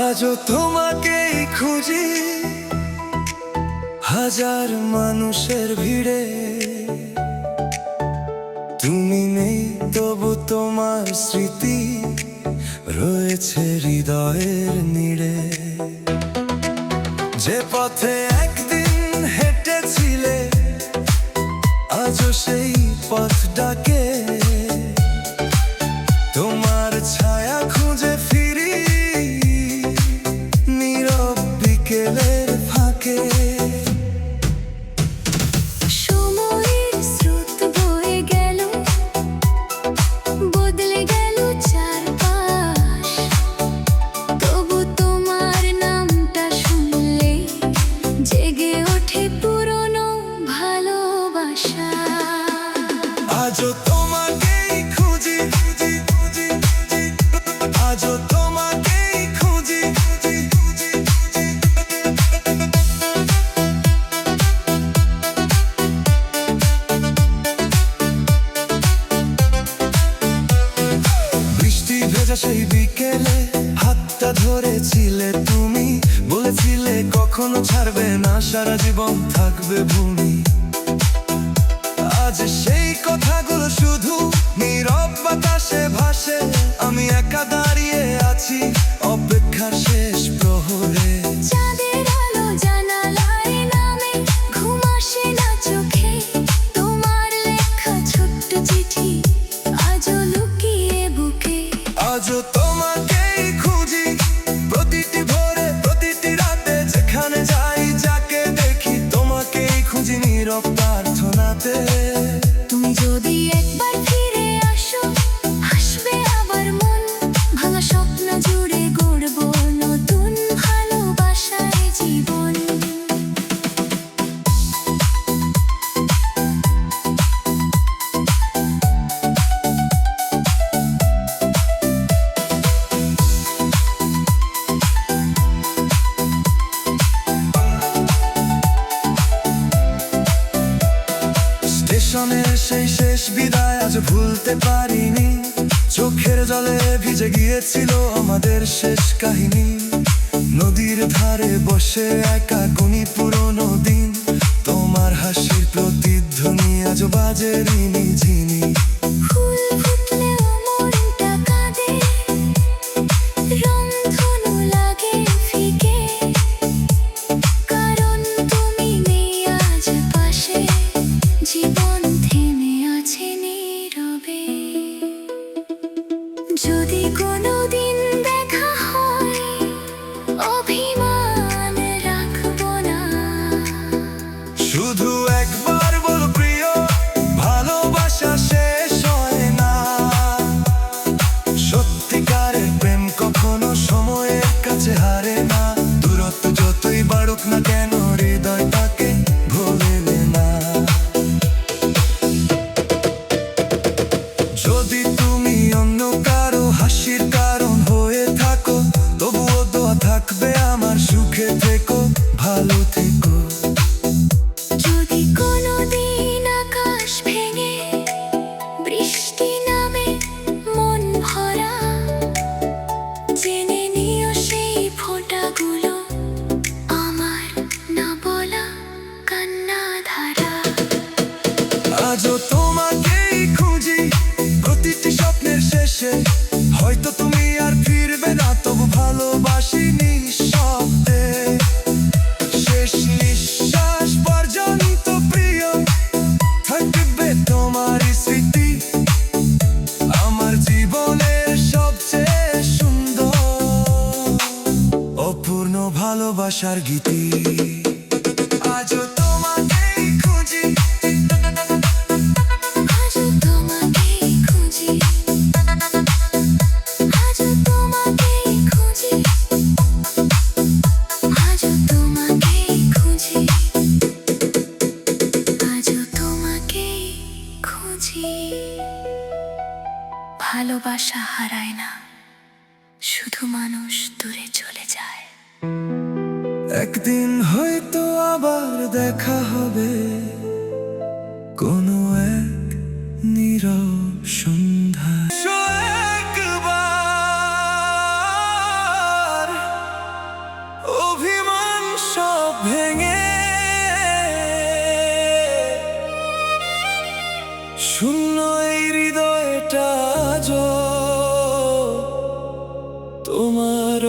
আজও তোমাকেই খুঁজি হাজার মানুষের ভিড়ে, তুমি নেই তবু তোমার স্মৃতি রয়েছে হৃদয়ের নীড়ে। যে পথে একদিন হেঁটেছিলে আজও সেই পথ ডাকে, তোমার ছায়া খুঁজে ফিরি নীরব বিকেলের ফাঁকে। সময়ের স্রোত বয়ে গেল, বদলে গেল চারপাশ, তবু তোমার নামটা শুনলে জেগে ওঠে পুরনো ভালোবাসা। আজও তোমাকেই খুঁজি, আজও তোমাকেই খুঁজি। বৃষ্টি ভেজা সেই বিকেলে হাতটা ধরেছিলে তুমি, বলেছিলে কখনো ছাড়বে না, সারা জীবন থাকবে ভূমি। আজ সেই কথাগুলো শুধু নীরব বাতাসে ভাসে, আমি একা দাঁড়িয়ে আছি অপেক্ষার শেষ প্রহরে। চাঁদের আলো জানালায় নামে, ঘুম আসে না চোখে, তোমার লেখা ছোট্ট চিঠি আজও লুকিয়ে বুকে। আজও তোমাকেই খুঁজি প্রতিটি ভোরে প্রতিটি রাতে, যেখানে যাই যাকে দেখি তোমাকেই খুঁজি নীরব প্রার্থনাতে। তুমি যদি একবার ফিরে আসো, আসবে আবার মন, ভাঙা স্বপ্ন জুড়ে গড়ব নতুন ভালোবাসায় জীবন। স্টেশনের সেই শেষ বিদায় আজ ভুলতে পারিনি, চোখের জলে ভিজে গিয়েছিল আমাদের শেষ কাহিনী। নদীর ধারে বসে একা গুনি পুরোনো দিন, তোমার হাসির প্রতিধ্বনি আজ বাজে রিনি ঝিনি। ফুল ফুটলেও মনটা কাঁদে, রংধনু লাগে ফিকে, কারণ তুমি নেই আজ পাশে, জীবন থেমে আছে নীরবে। যদি কোনোদিন দেখা হয়, অভিমান রাখবো না। শুধু একবার বলো প্রিয়, ভালোবাসা শেষ হয় না। সত্যিকারের প্রেম কখনো সময়ের কাছে হারে না, দূরত্ব যতই বাড়ুক না কেন হৃদয় তাকে ভোলে না। যদি তুমি অন্য কারো হাসির কারণ হয়ে থাকো, তবুও দোয়া থাকবে আমার, সুখে থেকো ভালো থেকো। যদি কোনোদিন আকাশ ভেঙে বৃষ্টি নামে মন ভরা, জেনে নিও সেই ফোঁটাগুলো আমার না বলা কান্না ধারা। আজও তোমাকেই খুঁজি প্রতিটি স্বপ্নের শেষে, হয়তো তুমি আর ফিরবে না, তবু ভালোবাসি নিঃশব্দে। শেষ নিঃশ্বাস পর্যন্ত প্রিয় থাকবে তোমার স্মৃতি, আমার জীবনের সবচেয়ে সুন্দর অপূর্ণ ভালোবাসার গীতি। আজও তোমাকেই খুঁজি, আজও তোমাকেই খুঁজি, আজও তোমাকেই খুঁজি, আজও তোমাকেই খুঁজি, আজও তোমাকেই খুঁজি। ভালোবাসা হারায় না, শুধু মানুষ দূরে চলে যায়। একদিন হয়তো আবার দেখা হবে কোনো এক নীরব সন্ধ্যা। একবার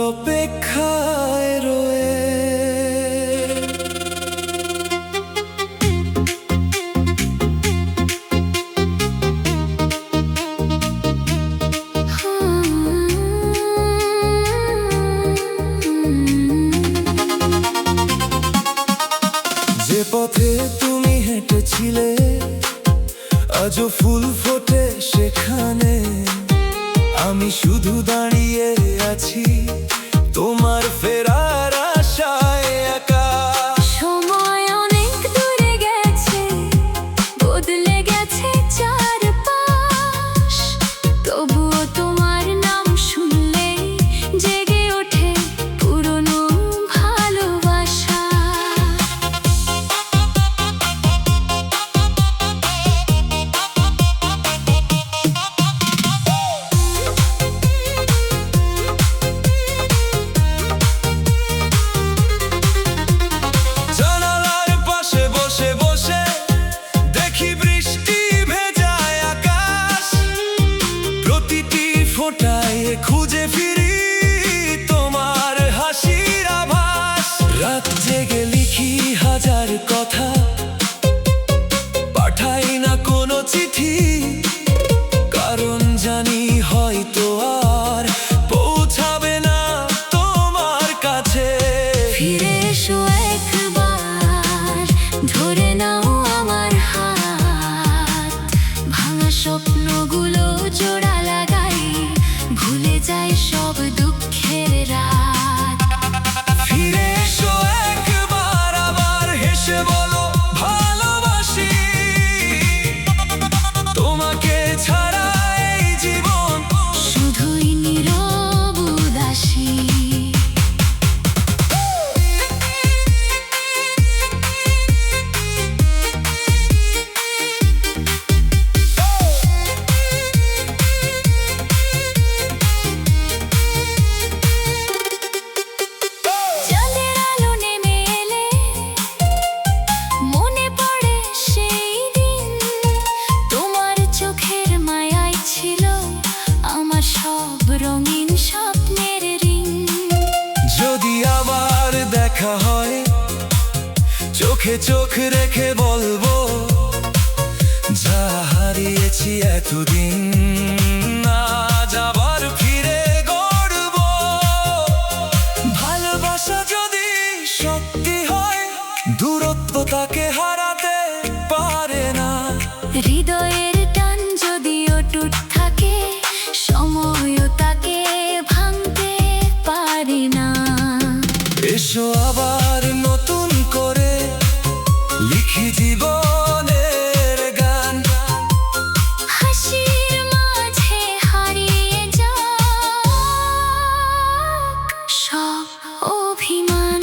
অপেক্ষায় রয়ে। যে পথে তুমি হেঁটেছিলে আজও ফুল ফোটে সেখানে, আমি শুধু দাঁড়িয়ে আছি তোমার ফেরার আশায় একা। সময় অনেক দূরে গেছে, বদলে গেছে চারপাশ, তবুও তোমার নাম শুনলে জেগে ওঠে পুরনো ভালোবাসা। জানালার পাশে বসে বসে দেখি বৃষ্টি ভেজায় আকাশ, প্রতিটি ফোঁটায় খুঁজে ফিরি তোমার হাসির আভাস। রাত জেগে লিখি হাজার কথা, পাঠাই না কোনো চিঠি, কারণ জানি হয়তো আর পৌঁছাবে না তোমার কাছে। ফিরে এসো একবার, ধরে নাও আমার হাত, ভাঙা স্বপ্নগুলো জোড়া লাগাই, ভুলে যাই সব দুঃখের রাত। ফিরে এসো একবার, আবার হেসে বলো ভালোবাসি তোমাকে ছাড়া এই জীবন শুধুই নীরব উদাসী। চাঁদের আলো নেমে এলে মনে পড়ে সেই দিন, তোমার চোখের মায়ায় ছিল আমার সব রঙিন স্বপ্নের ঋণ। যদি আবার দেখা হয় চোখে চোখ রেখে বলবো, যা হারিয়েছি এতদিন আজ আবার ফিরে গড়বো। ভালোবাসা যদি সত্যি হয় দূরত্ব তাকে হারাতে পারে না। হৃদয়ের টান যদি অটুট থাকে, সময়ও তাকে ভাঙতে পারে না। এসো আবার নতুন করে লিখি জীবনের গান, হাসির মাঝে হারিয়ে যাক সব অভিমান।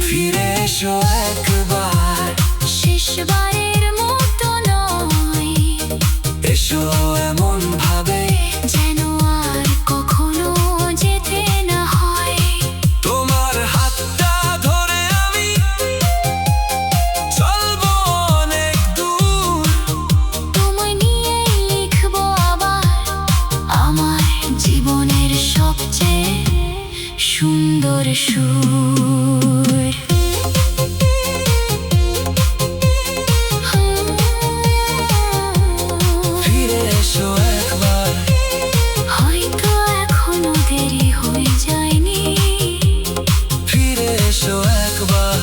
ফিরে এসো একবার, শেষবারের মতো নয়, এসো এমন ভাবে যেন আর কখনো যেতে না হয়। তোমার হাতটা ধরে আমি চলবো অনেক দূর, তোমায় নিয়েই লিখবো আবার আমার জীবনের সবচেয়ে সুন্দর সুর। ফিরে এসো একবার, হয়তো এখনো দেরি হয়ে যায়নি, ফিরে এসো একবার।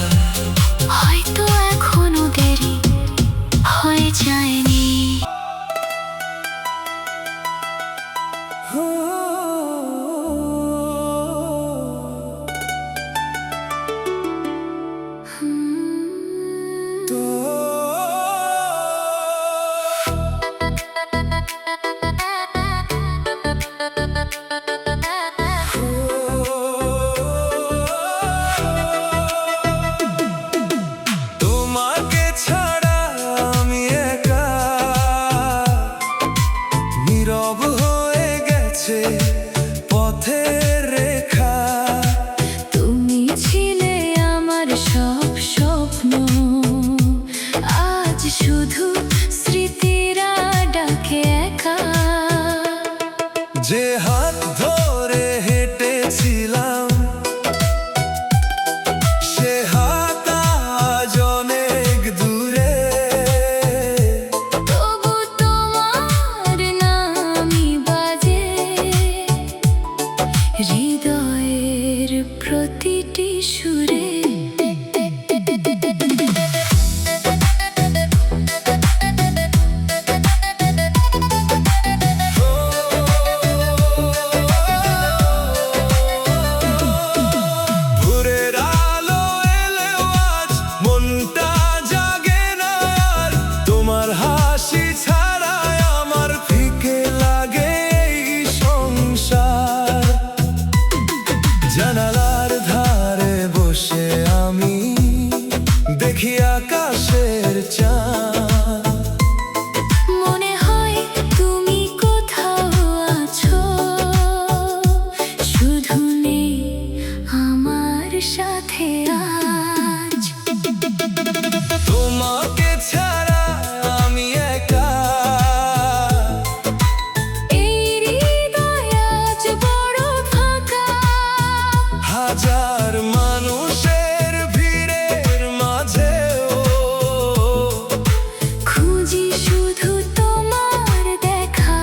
হয়তো এখনো দেরি হয়ে যায়নি। প্রতিটি সুরে। ভোরের আলো এলেও আজ মনটা জাগে না আর, তোমার হাসি ছাড়াই আমার ফিকে লাগে এই সংসার। জানালার ধারে বসে আমি দেখি আকাশের চাঁদ। মনে হয় তুমি কোথাও আছো, শুধু নেই আমার সাথে আজ। তোমাকে ছাড়া আমি একা, এই হৃদয় আজ বড় ফাঁকা। হাজার মানুষের ভিড়ের মাঝেও খুঁজি শুধু তোমার দেখা।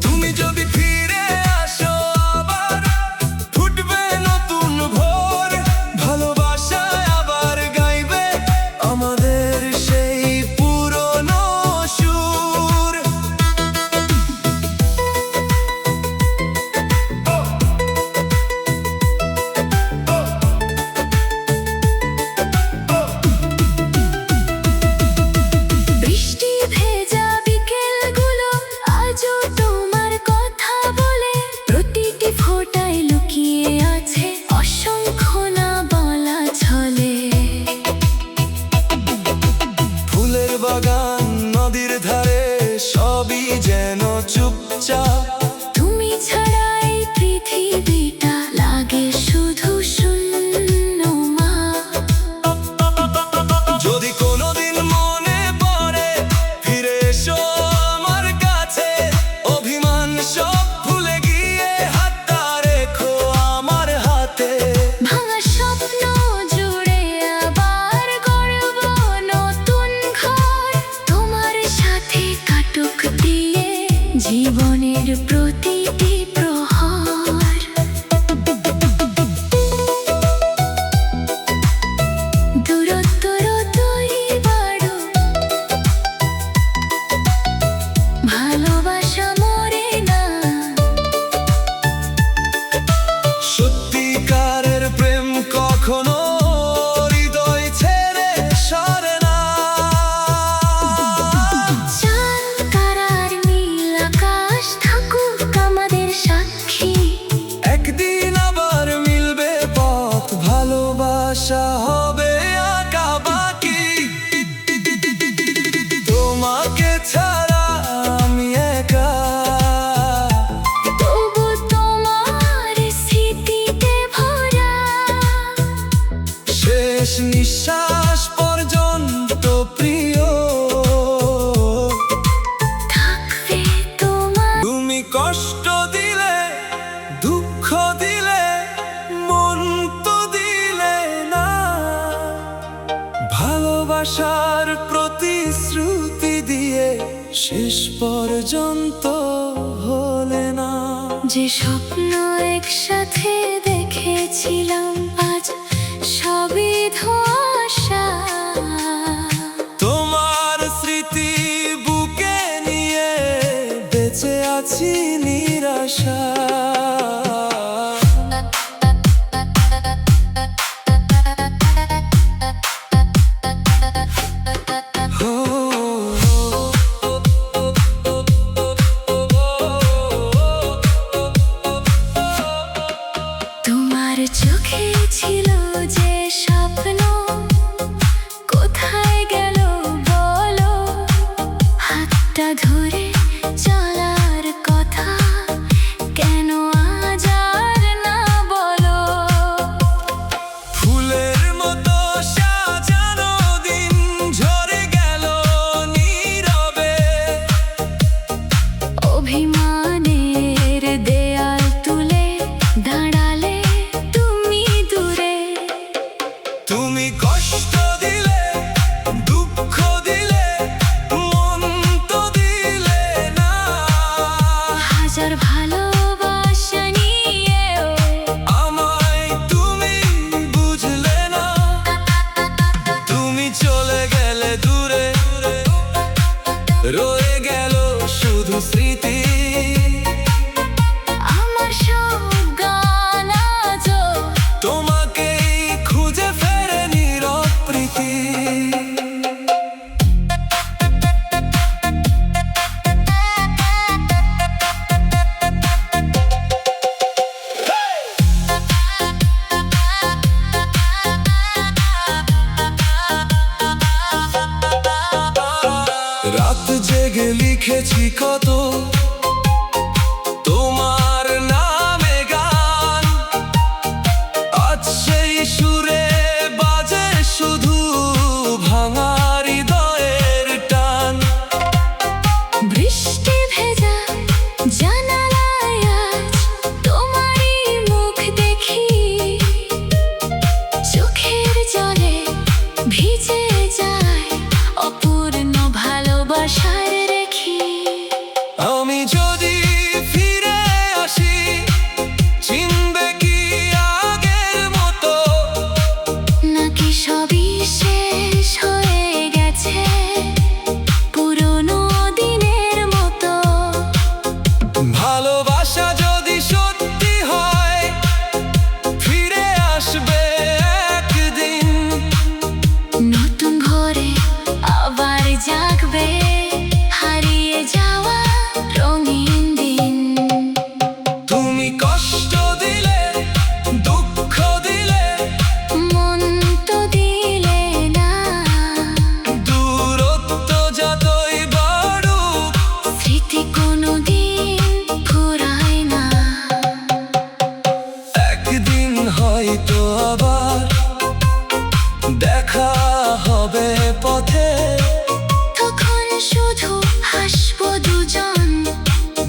তুমি যদি ফিরে আসো আবার ফুটবে নতুন ভোর, ভালোবাসায় আবার গাইবে আমাদের সেই পুরনো সুর। বৃষ্টি ভেজা বিকেলগুলো আজও তোমার কথা বলে, প্রতিটি ফোঁটায় লুকিয়ে আছে অসংখ্য না বলা ছলে। ফুলের বাগান নদীর ধারে সবই যেন চুপচাপ, তুমি ছাড়া এই পৃথিবীটা লাগে শুধু শূন্য মা। যদি কোনোদিন মনে পড়ে ফিরে এসো আমার কাছে, অভিমান সব ভুলে গিয়ে হাতটা রেখো আমার হাতে। ভাঙা স্বপ্ন জুড়ে আবার গড়ব নতুন ঘর, তোমার সাথে কাটুক দিয়ে জীবনের প্রতিটি প্রহর। দূরত্ব যতই বাড়ুক, ভালোবাসা মরে না। সত্যিকারের প্রেম কখনো হৃদয় ছেড়ে সরে না। চাঁদ তারার নীল আকাশ থাকুক আমাদের সাক্ষী। একদিন আবার মিলবে পথ, ভালোবাসা হবে আঁকা বাকি। তোমাকে ছাড়া আমি একা, তবু তোমার স্মৃতিতে ভরা। শেষ নিঃশ্বাস পর্যন্ত প্রিয় থাকবে তোমার। তুমি কষ্ট দিলে দুঃখ দিলে মন তো দিলে না, ভালোবাসার প্রতিশ্রুতি দিয়ে শেষ পর্যন্ত হলে না। যে স্বপ্ন একসাথে দেখেছিলাম আজ সবই ধোঁয়াশা। তোমার স্মৃতি বুকে নিয়ে বেঁচে আছি নিরাশা। তোমার চোখে ছিল যে স্বপ্ন, কোথায় গেল বলো? হাতটা ধরে চলার কথা কেন আজ আর না বলো? ফুলের মতো সাজানো দিন ঝরে গেল নীরবে, অভিমানের দেয়াল তুলে দাঁড়ালে তুমি লিখেছি কত তোমার নামে গান, আজ সেই সুরে বাজে শুধু ভাঙা হৃদয়ের টান। বৃষ্টি ভেজা জানালায় আজ তোমারই মুখ দেখি, চোখের জলে ভিজে যায় অপূর্ণ ভালোবাসার রেখি। আমি যদি ফিরে আসি চিনবে কি আগের মতো, নাকি সবই শেষ হয়ে গেছে পুরনো দিনের মতো। ভালোবাসা যদি সত্যি হয় ফিরে আসবে একদিন, নতুন ভোরে আবার জাগবে হারিয়ে যাওয়া রঙিন দিন। তুমি কষ্ট দিলে দুঃখ দিলে মন তো দিলে না, দূরত্ব যতই বাড়ুক স্মৃতি কোনোদিন ফুরায় না। একদিন হয়তো আবার দেখা হবে পথে, তখন শুধু হাসবো দুজন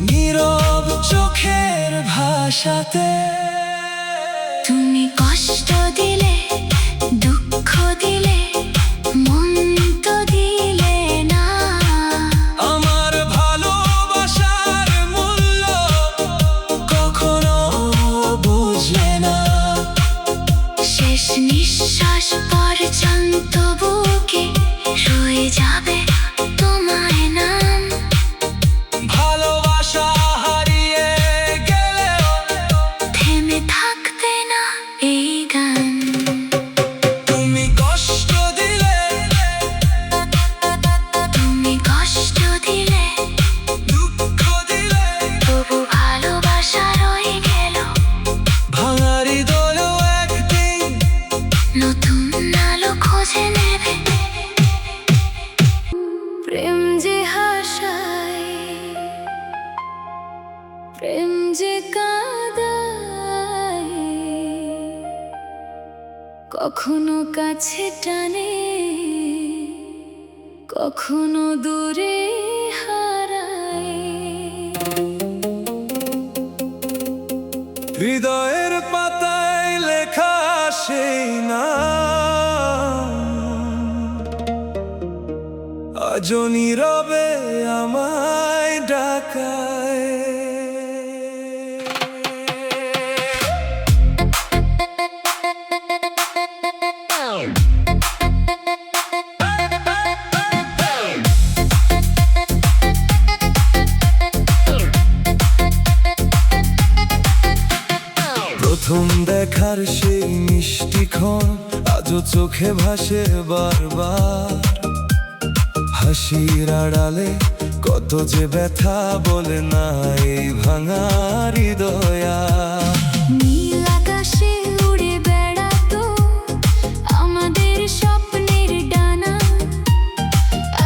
নীরব চোখের ভাষাতে। তুমি কষ্ট দিলে দুঃখ দিলে মন তো দিলে না, আমার ভালোবাসার মূল্য কখনো বুঝলে না। শেষ নিঃশ্বাস পর্যন্ত বুকে রয়ে যাবে তোমার নাম। ভালোবাসা হারিয়ে গেলেও থেমে থাকবে না এই গান। তুমি কষ্ট দিলে তুমি কষ্ট দিলে দুঃখ দিলে তবু ভালোবাসা রয়ে গেল, ভাঙা হৃদয়ও একদিন নতুন আলো খোঁজে নেবে। প্রেম যে হাসায়, প্রেম যে কাঁদায়, কখনো কাছে টানে কখনো দূরে হারায়। হৃদয়ের পাতায় লেখা সেই নাম, আজও নীরবে আমায় ডাকায়। প্রথম দেখার সেই মিষ্টি ক্ষণ আজও চোখে ভাসে বারবার, হাসির আড়ালে কত যে ব্যথা বলে না এই ভাঙা হৃদয়া। নীল আকাশে উড়ে বেড়াতো আমাদের স্বপ্নের ডানা,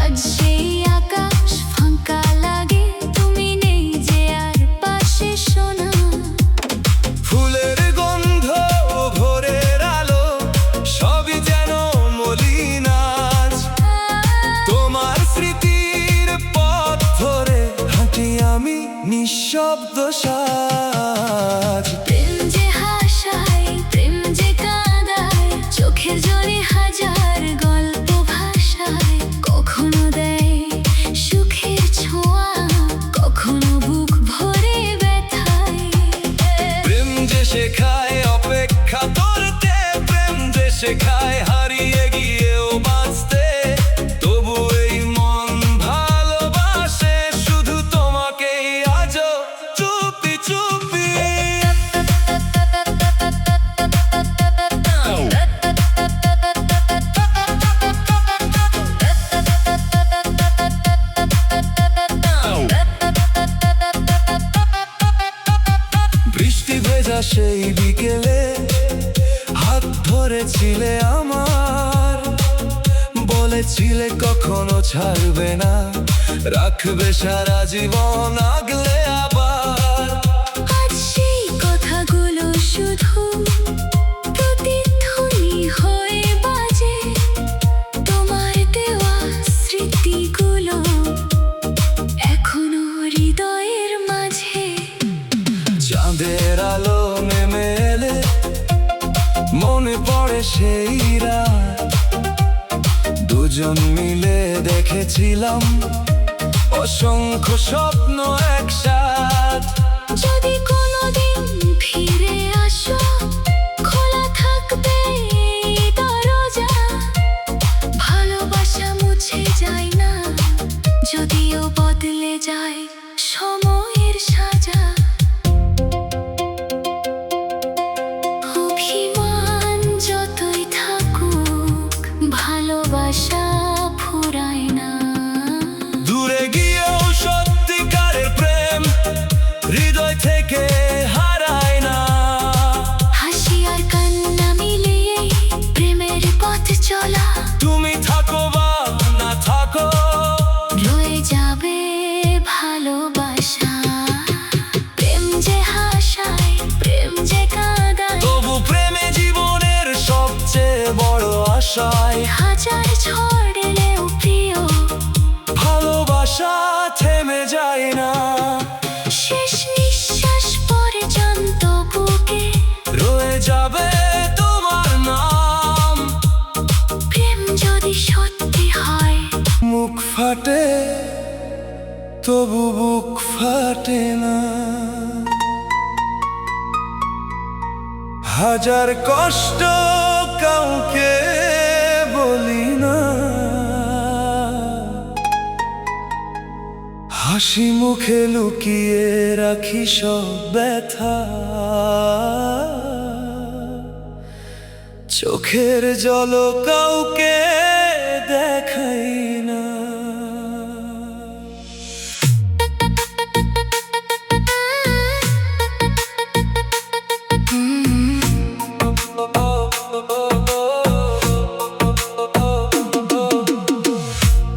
আজ সেই আকাশ ফাঁকা লাগে তুমি নেই যে আর পাশে শোনা। ফুলের গন্ধ ভোরের আলো সবই যেন মলিন আজ, তোমার স্মৃতির পথ ধরে হাঁটি আমি নিঃশব্দ সাজ। প্রেম যে হাসায়, প্রেম যে কাঁদায়, চোখের জলে হাজার গল্প ভাষায়, কখনো দেয় সুখের ছোঁয়া, কখনো বুক ভরে ব্যথায়। প্রেম যে শেখায় অপেক্ষা করতে, প্রেম যে শেখায় হারিয়ে গিয়েও বাঁচতে, তবু এই মন ভালোবাসে শুধু তোমাকেই আজও চুপি চুপি। বৃষ্টি ভেজা সেই বিকেলে হাত ধরেছিলে আমার, বলে বলেছিলে কখনো ছাড়বে না, রাখবে সারা জীবন আগলে আবার। আজ সেই কথাগুলো শুধু প্রতিধ্বনি হয়ে বাজে, তোমার দেওয়া স্মৃতিগুলো এখনো হৃদয়ের মাঝে। চাঁদের আলো নেমে এলে মনে পড়ে সেই রাত, দুজন মিলে দেখেছিলাম অসংখ্য স্বপ্ন একসাথ। যদি কোনোদিন ফিরে আসো, খোলা থাকবে এই দরজা। ভালোবাসা মুছে যায় না, যদিও বদলে যায় সময়ের সাজা। অভিমান যতই থাকুক, ভালোবাসা ফুরায় না। দূরে গিয়েও সত্যিকারের প্রেম হৃদয় থেকে হারায় না। হাসি আর কান্না মিলিয়ে প্রেমের পথ চলা, তুমি থাকো বা না থাকো, রয়ে যাবে ভালোবাসা। প্রেম যে হাসায়, প্রেম যে কাঁদায়, তবু প্রেমে জীবনের সবচেয়ে বড় আশায়। হাজার ঝড় এলেও প্রিয় ভালোবাসা থেমে যায় না, শেষ নিঃশ্বাস পর্যন্ত বুকে রয়ে যাবে তোমার নাম। প্রেম যদি সত্যি হয়, মুখ ফাটে তবু বুক ফাটে না। হাজার কষ্ট কাউকে বলি না, হাসি মুখে লুকিয়ে রাখি সব ব্যথা। চোখের জল কাউকে দেখাই না।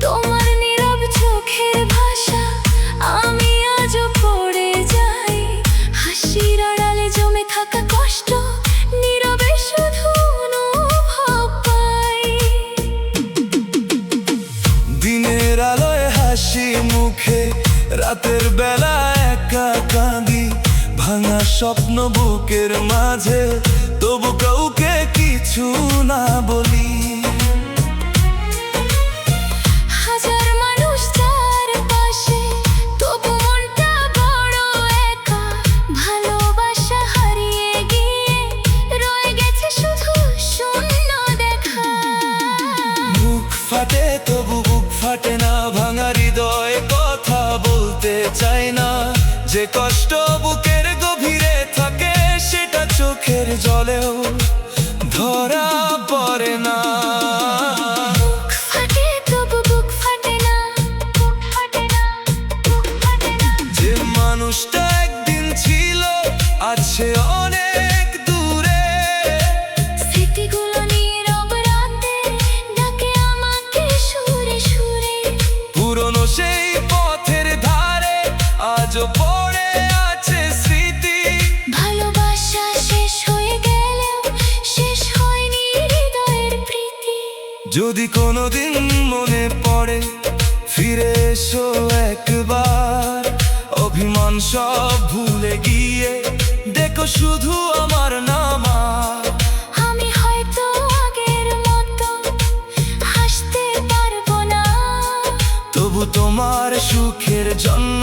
তোমার নীরব চোখের ভাষা আমি আজও পড়ে যাই। হাসির আড়ালে জমে থাকা কষ্ট নীরবে শুধু অনুভব পাই। দিনের আলোয় হাসি মুখে, রাতের বেলা একা কাঁদি। ভাঙা স্বপ্ন বুকের মাঝে, তবু কাউকে কিছু না বলি। হাজার মানুষ চারপাশে, তবু মনটা বড় একা। ভালোবাসা হারিয়ে গিয়ে রয়ে গেছে শুধু শূন্য দেখা। মুখ ফাটে তবু বুক ফাটে না, ভাঙা হৃদয় কথা বলতে চাই না। যে কষ্ট বুকের গভীরে থাকে, সেটা চোখের জলেও ধরা পড়ে না। মুখ ফাটে তবু বুক ফাটে না, বুক ফাটে না, বুক ফাটে না। যে মানুষটা একদিন ছিল আজ সে অনেক দূরে। স্মৃতিগুলো নীরব রাতে ডাকে আমাকে সুরে সুরে। পুরনো সেই পথের ধারে আজও পড়ে আছে স্মৃতি। ভালোবাসা শেষ হয়ে গেলেও শেষ হয়নি হৃদয়ের প্রীতি। যদি কোনোদিন মনে পড়ে ফিরে এসো একবার। অভিমান সব ভুলে গিয়ে দেখো শুধু আমার নাম। আমি হয়তো আগের মতো হাসতে পারবো না, তবু তোমার সুখের জন্য